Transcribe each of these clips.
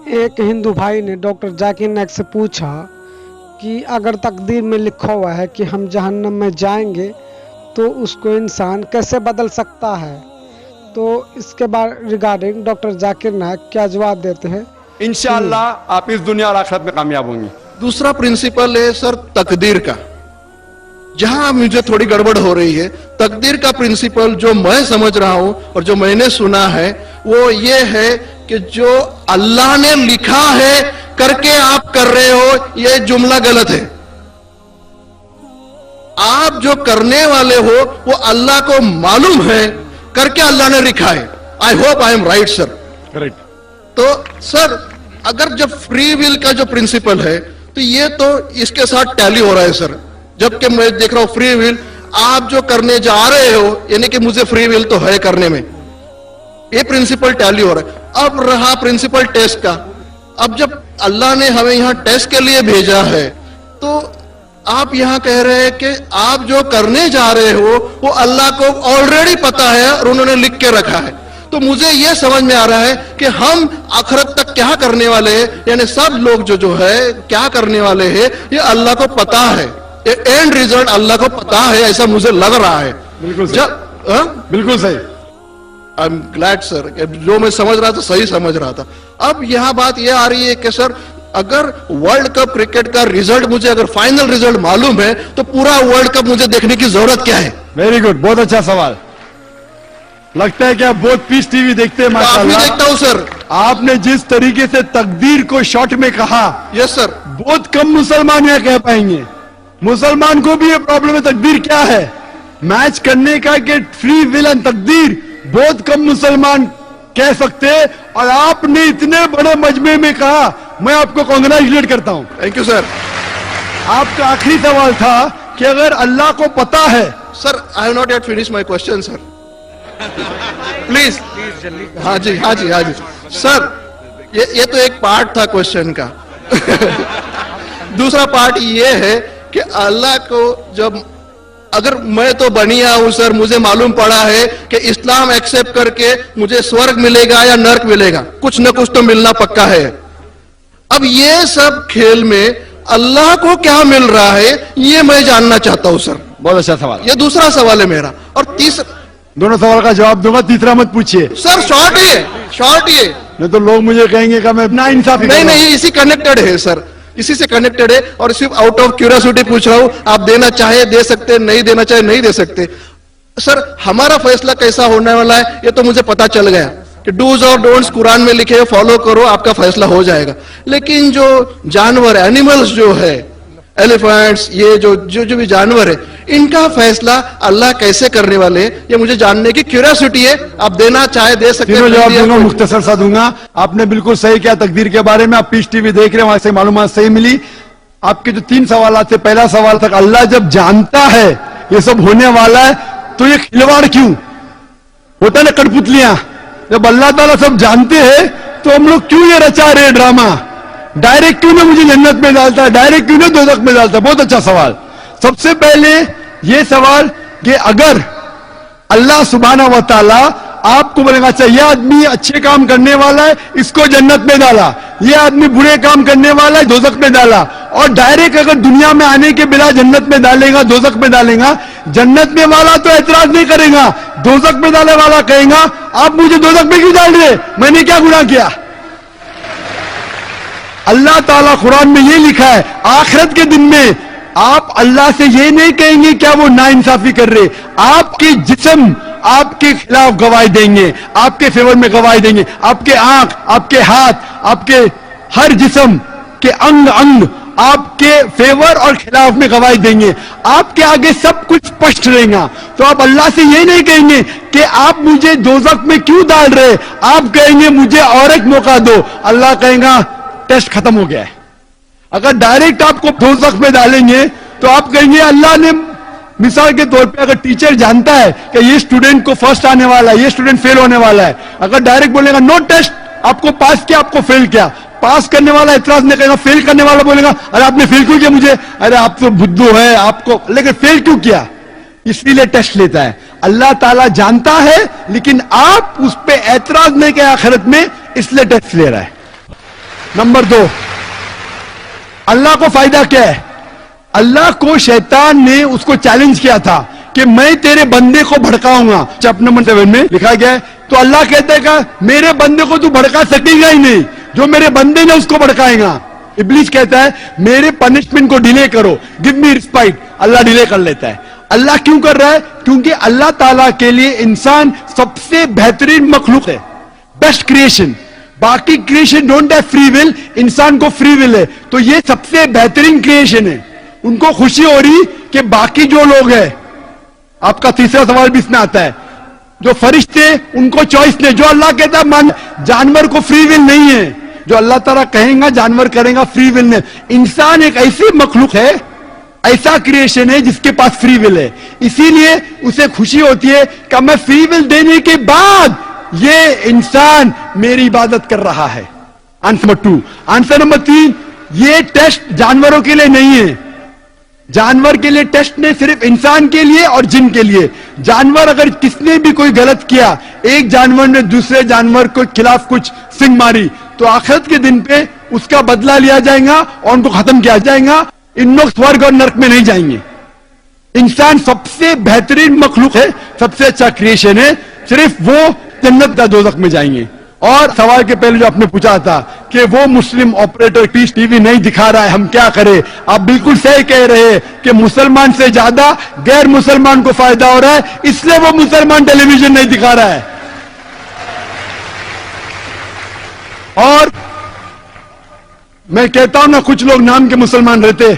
ایک ہندو بھائی نے ڈاکٹر ذاکر نائک سے پوچھا کہ اگر تقدیر میں لکھا ہوا ہے کہ ہم جہنم میں جائیں گے تو اس کو انسان کیسے بدل سکتا ہے؟ تو اس کے بعد ریگارڈنگ ڈاکٹر ذاکر نائک کیا جواب دیتے ہیں؟ انشاءاللہ آپ اس دنیا اور آخرت میں کامیاب ہوں گی۔ دوسرا پرنسپل ہے سر تقدیر کا، جہاں مجھے تھوڑی گڑبڑ ہو رہی ہے۔ تقدیر کا پرنسپل جو میں سمجھ رہا ہوں اور جو میں نے سنا ہے وہ یہ ہے کہ جو اللہ نے لکھا ہے کر کے آپ کر رہے ہو، یہ جملہ غلط ہے۔ آپ جو کرنے والے ہو وہ اللہ کو معلوم ہے، کر کے اللہ نے لکھا ہے۔ I hope I am right sir. Correct. تو سر اگر جب فری ول کا جو پرنسپل ہے تو یہ تو اس کے ساتھ ٹیلی ہو رہا ہے سر، جبکہ میں دیکھ رہا ہوں فری ول آپ جو کرنے جا رہے ہو، یعنی کہ مجھے فری ول تو ہے کرنے میں، یہ پرنسپل ٹیلی ہو رہا ہے۔ اب رہا پرنسپل ٹیسٹ کا، اب جب اللہ نے ہمیں یہاں ٹیسٹ کے لیے بھیجا ہے تو آپ یہاں کہہ رہے ہیں کہ آپ جو کرنے جا رہے ہو وہ اللہ کو آلریڈی پتا ہے اور انہوں نے لکھ کے رکھا ہے۔ تو مجھے یہ سمجھ میں آ رہا ہے کہ ہم آخرت تک کیا کرنے والے ہیں، یعنی سب لوگ جو ہے کیا کرنے والے ہیں یہ اللہ کو پتا ہے، یہ اینڈ ریزلٹ اللہ کو پتا ہے، ایسا مجھے لگ رہا ہے۔ بالکل صحیح، بالکل صحیح۔ آئی ایم گلیڈ سر کہ جو میں سمجھ رہا تھا صحیح سمجھ رہا تھا۔ اب یہاں بات یہ آ رہی ہے کہ سر اگر ورلڈ کپ کرکٹ کا ریزلٹ مجھے اگر فائنل ریزلٹ معلوم ہے تو پورا ورلڈ کپ مجھے دیکھنے کی ضرورت کیا ہے؟ ویری گڈ، بہت اچھا سوال۔ لگتا ہے کہ آپ بہت پیس ٹی وی دیکھتے ہیں کافی ماشاءاللہ۔ دیکھتا ہوں سر۔ آپ نے جس طریقے سے تقدیر کو شارٹ میں کہا، یس سر۔ بہت کم مسلمان یہ کہہ پائیں گے۔ مسلمان کو بھی یہ پرابلم ہے تقدیر کیا ہے، میچ کرنے کا کہ فری ول اینڈ تقدیر بہت کم مسلمان کہہ سکتے، اور آپ نے اتنے بڑے مجمع میں کہا، میں آپ کو کانگریچولیٹ کرتا ہوں۔ Thank you sir. آپ کا آخری سوال تھا کہ اگر اللہ کو پتا ہے، sir I have not yet finish my question sir, please. ہاں جی ہاں جی ہاں جی سر، یہ تو ایک پارٹ تھا کوشچن کا۔ دوسرا پارٹ یہ ہے کہ اللہ کو جب اگر میں تو بنیا ہوں سر، مجھے معلوم پڑا ہے کہ اسلام ایکسپٹ کر کے مجھے سورگ ملے گا یا نرک ملے گا، کچھ نہ کچھ تو ملنا پکا ہے۔ اب یہ سب کھیل میں اللہ کو کیا مل رہا ہے یہ میں جاننا چاہتا ہوں سر۔ بہت اچھا سوال۔ یہ دوسرا سوال ہے میرا۔ اور تیسرا، دونوں سوال کا جواب دوں گا، تیسرا مت پوچھیے، سر شارٹ یہ شارٹ یہ نہیں تو لوگ مجھے کہیں گے کہ میں نا انصافی نہیں نہیں اسی کنیکٹڈ ہے سر، اسی سے کنیکٹڈ ہے، اور صرف آؤٹ آف کیوریوسٹی پوچھ رہا ہوں۔ آپ دینا چاہے دے سکتے، نہیں دینا چاہے نہیں دے سکتے۔ سر ہمارا فیصلہ کیسا ہونے والا ہے یہ تو مجھے پتا چل گیا کہ ڈوز اور ڈونٹس قرآن میں لکھے، فالو کرو، آپ کا فیصلہ ہو جائے گا۔ لیکن جو جانور اینیملز جو ہے، ایلیفینٹس، یہ جو بھی جانور ہے، ان کا فیصلہ اللہ کیسے کرنے والے ہیں یہ مجھے جاننے کی کیوریوسٹی ہے۔ آپ دینا چاہے دے سکتے تینوں جواب دوں گا، ہیں۔ مختصر سا دوں گا۔ آپ نے بالکل صحیح کیا تقدیر کے بارے میں، آپ پیس ٹی وی دیکھ رہے ہیں، وہاں سے معلومات صحیح ملی۔ آپ کے جو 3 سوالات تھے، پہلا سوال تھا اللہ جب جانتا ہے یہ سب ہونے والا ہے تو یہ کھلواڑ کیوں ہوتا ہے نا، کٹپتلیاں، جب اللہ تعالیٰ سب جانتے ہیں تو ہم لوگ کیوں یہ رچا رہے ڈرامہ، ڈائریکٹ کیوں نہ مجھے جنت میں ڈالتا ہے، ڈائریکٹ کیوں نہ دوزخ میں ڈالتا ہے؟ بہت اچھا سوال۔ سب سے پہلے یہ سوال کہ اگر اللہ سبحانہ و تعالیٰ آپ کو بولے گا اچھا یہ آدمی اچھے کام کرنے والا ہے اس کو جنت میں ڈالا، یہ آدمی برے کام کرنے والا ہے دوزخ میں ڈالا، اور ڈائریکٹ اگر دنیا میں آنے کے بلا جنت میں ڈالے گا دوزخ میں ڈالے گا، جنت میں والا تو اعتراض نہیں کرے گا، دوزخ میں ڈالنے والا کہے گا آپ مجھے دوزخ میں کیوں ڈال رہے، میں نے کیا گناہ کیا؟ اللہ تعالیٰ قرآن میں یہ لکھا ہے آخرت کے دن میں آپ اللہ سے یہ نہیں کہیں گے کیا وہ ناانصافی کر رہے، آپ کے جسم آپ کے خلاف گواہی دیں گے، آپ کے فیور میں گواہی دیں گے، آپ کے آنکھ، آپ کے ہاتھ، آپ کے ہر جسم کے انگ آپ کے فیور اور خلاف میں گواہی دیں گے، آپ کے آگے سب کچھ اسپشٹ رہے گا۔ تو آپ اللہ سے یہ نہیں کہیں گے کہ آپ مجھے دوزخ میں کیوں ڈال رہے، آپ کہیں گے مجھے اور ایک موقع دو، اللہ کہے گا ٹیسٹ ختم ہو گیا ہے۔ اگر ڈائریکٹ آپ کو دوزخ میں ڈالیں گے تو آپ کہیں گے اللہ نے، مثال کے طور پہ اگر ٹیچر جانتا ہے کہ یہ اسٹوڈنٹ کو فرسٹ آنے والا ہے، یہ اسٹوڈنٹ فیل ہونے والا ہے، اگر ڈائریکٹ بولے گا نو ٹیسٹ، آپ کو پاس کیا آپ کو فیل کیا، پاس کرنے والا اعتراض نہیں کرے گا، فیل کرنے والا بولے گا ارے آپ نے فیل کیوں کیا مجھے، ارے آپ تو بدھو ہے آپ کو، لیکن فیل کیوں کیا، اس لیے ٹیسٹ لیتا ہے۔ اللہ تعالیٰ جانتا ہے لیکن آپ اس پہ اعتراض نہیں کیا آخرت میں، اس لیے ٹیسٹ لے رہا ہے۔ नंबर 2, अल्लाह को फायदा क्या है? अल्लाह को शैतान ने उसको चैलेंज किया था कि मैं तेरे बंदे को भड़काऊंगा। चैप्टर नंबर 7 में लिखा गया है। तो अल्लाह कहता है कि मेरे बंदे को तू भड़का सकेगा ही नहीं, जो मेरे बंदे ने उसको भड़काएगा। इब्लीस कहता है मेरे पनिशमेंट को डिले करो, गिव मी रिस्पाइट। अल्लाह डिले कर लेता है। अल्लाह क्यों कर रहा है? क्योंकि अल्लाह ताला के लिए इंसान सबसे बेहतरीन मखलूक है, बेस्ट क्रिएशन। बाकी creation don't have free will, इंसान को फ्री विल है। तो ये सबसे बेहतरीन क्रिएशन है। उनको खुशी हो रही कि बाकी जो लोग हैं, आपका तीसरा सवाल भी इसमें आता है, जो फरिश्ते उनको चॉइस नहीं, जो अल्लाह कहता है मान, जानवर को फ्री विल नहीं है, जो अल्लाह ताला कहेगा जानवर करेगा, फ्री विल नहीं। इंसान एक ऐसी मखलूक है, ऐसा क्रिएशन है जिसके पास फ्री विल है। इसीलिए उसे खुशी होती है कि मैं फ्री विल देने के बाद ये इंसान मेरी इबादत कर रहा है। Answer number 2। आंसर नंबर 3, ये टेस्ट जानवरों के लिए नहीं है। जानवर के लिए टेस्ट नहीं, सिर्फ इंसान के लिए और जिन के लिए। जानवर अगर किसने भी कोई गलत किया, एक जानवर ने दूसरे जानवर के खिलाफ कुछ सिंग मारी, तो आखिरत के दिन पे उसका बदला लिया जाएगा और उनको खत्म किया जाएगा। इन लोग स्वर्ग और नरक में नहीं जाएंगे। इंसान सबसे बेहतरीन मखलूक है, सबसे अच्छा क्रिएशन है, सिर्फ वो जन्नत या दोज़ख में जाएंगे। और सवाल के पहले जो आपने पूछा था कि वो मुस्लिम ऑपरेटर पीस टीवी नहीं दिखा रहा है, हम क्या करें? आप बिल्कुल सही कह रहे हैं कि मुसलमान से ज्यादा गैर मुसलमान को फायदा हो रहा है, इसलिए वो मुसलमान टेलीविजन नहीं दिखा रहा है। और मैं कहता हूं ना, कुछ लोग नाम के मुसलमान रहते,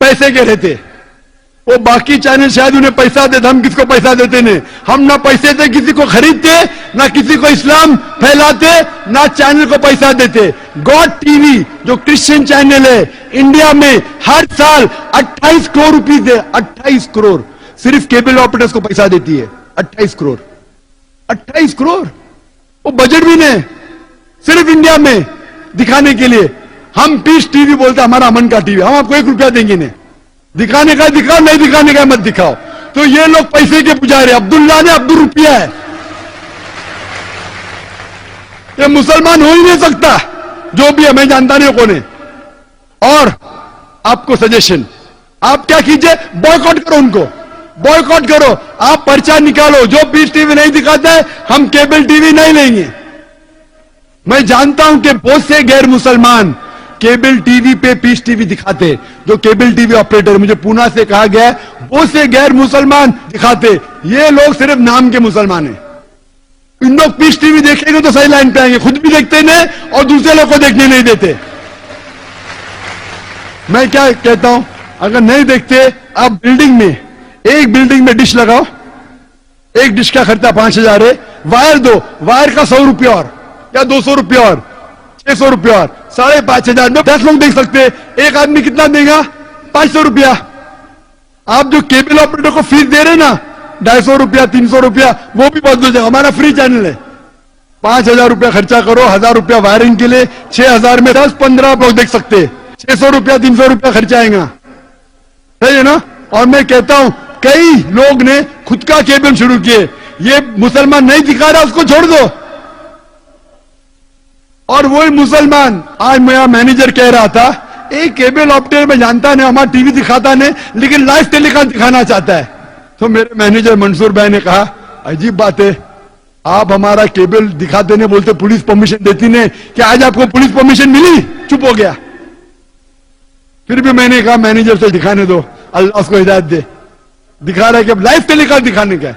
पैसे के रहते, वो बाकी चैनल शायद उन्हें पैसा देते, हम किसको पैसा देते नहीं। हम ना पैसे से किसी को खरीदते, ना किसी को इस्लाम फैलाते, ना चैनल को पैसा देते। गॉड टीवी जो क्रिश्चियन चैनल है, इंडिया में हर साल 28 करोड़ रुपए दे, 28 करोड़ सिर्फ केबल ऑपरेटर्स को पैसा देती है। 28 करोड़, 28 करोड़ वो बजट भी नहीं, सिर्फ इंडिया में दिखाने के लिए। हम पीस टीवी बोलते हमारा अमन का टीवी, हम आपको 1 रुपया देंगे नहीं। दिखाने का दिखाओ, नहीं दिखाने का मत दिखाओ। तो ये लोग पैसे के पुजारी, अब्दुल्ला ने अब्दुल रुपया है, ये मुसलमान हो ही नहीं सकता। जो भी है, मैं जानता नहीं कौन है। और आपको सजेशन, आप क्या कीजिए, बॉयकॉट करो उनको, बॉयकॉट करो। आप पर्चा निकालो, जो पीस टीवी नहीं दिखाता है हम केबल टीवी नहीं लेंगे। मैं जानता हूं कि बहुत से गैर मुसलमान केबल टीवी पे पीस टीवी दिखाते, जो केबल टीवी ऑपरेटर, मुझे पूना से कहा गया है, बहुत से गैर मुसलमान दिखाते। ये लोग सिर्फ नाम के मुसलमान हैं। इन लोग पीस टीवी देखेंगे तो सही लाइन पे आएंगे, खुद भी देखते नहीं और दूसरे लोग को देखने नहीं देते। मैं क्या कहता हूं, अगर नहीं देखते, आप बिल्डिंग में, एक बिल्डिंग में डिश लगाओ, एक डिश का खर्चा 5000 है, वायर दो, वायर का 100 रुपया और या 200 रुपया और 600 रुपया और 5,500 में 10 लोग देख सकते हैं। एक आदमी कितना देगा? 500 रुपया। आप जो केबल ऑपरेटर को फीस दे रहे ना, 250 रुपया 300 रुपया, वो भी बंद हो जाएगा। हमारा फ्री चैनल है, 5000 रुपया खर्चा करो, 1000 रुपया वायरिंग के लिए, 6000 में 10-15 लोग देख सकते हैं। 600 रुपया 300 रुपया खर्चा आएगा, सही है ना? और मैं कहता हूं कई लोग ने खुद का केबल शुरू किए, ये मुसलमान नहीं दिखा रहा, उसको छोड़ दो। और वही मुसलमान, आज मेरा मैनेजर कह रहा था, एक केबल ऑपरेटर में जानता नहीं, हमारा टीवी दिखाता नहीं, लेकिन लाइव टेलीकास्ट दिखाना चाहता है। तो मेरे मैनेजर मंसूर भाई ने कहा, अजीब बात है, आप हमारा केबल दिखाते नहीं, बोलते पुलिस परमिशन देती नहीं, क्या आज आपको पुलिस परमिशन मिली? चुप हो गया। फिर भी मैंने कहा मैनेजर से दिखाने दो, अल्लाह उसको हिदायत दे। दिखा रहा है कि लाइव टेलीकास्ट दिखाने का।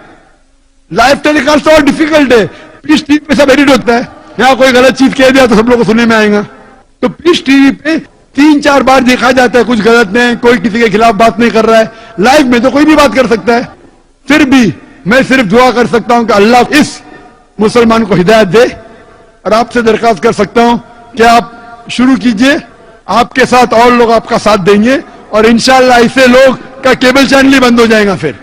लाइव टेलीकास्ट तो और डिफिकल्ट है, पीस टीवी पे सब एडिट होता है, यहां कोई गलत चीज कह दिया तो सब लोगों को सुनने में आएगा। तो पीस टीवी पे 3-4 बार देखा जाता है, कुछ गलत नहीं, कोई किसी के खिलाफ बात नहीं कर रहा है। लाइव में तो कोई भी बात कर सकता है। फिर भी मैं सिर्फ दुआ कर सकता हूं कि अल्लाह इस मुसलमान को हिदायत दे, और आपसे दरखास्त कर सकता हूं कि आप शुरू कीजिए, आपके साथ और लोग आपका साथ देंगे, और इंशाअल्लाह ऐसे लोग का केबल चैनल ही बंद हो जाएगा। फिर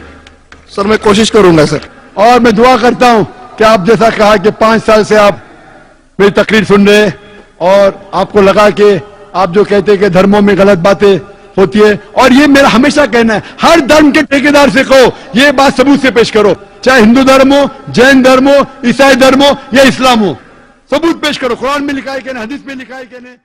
सर मैं कोशिश करूंगा सर। और मैं दुआ करता हूं कि आप जैसा कहा कि 5 साल से आप मेरी तकरीर सुन रहे, और आपको लगा कि आप जो कहते हैं कि धर्मों में गलत बातें होती है, और ये मेरा हमेशा कहना है, हर धर्म के ठेकेदार से कहो, ये बात सबूत से पेश करो, चाहे हिंदू धर्म हो, जैन धर्म हो, ईसाई धर्म हो या इस्लाम हो, सबूत पेश करो, कुरान में लिखा है कि नहीं, हदीस में लिखा है कि नहीं?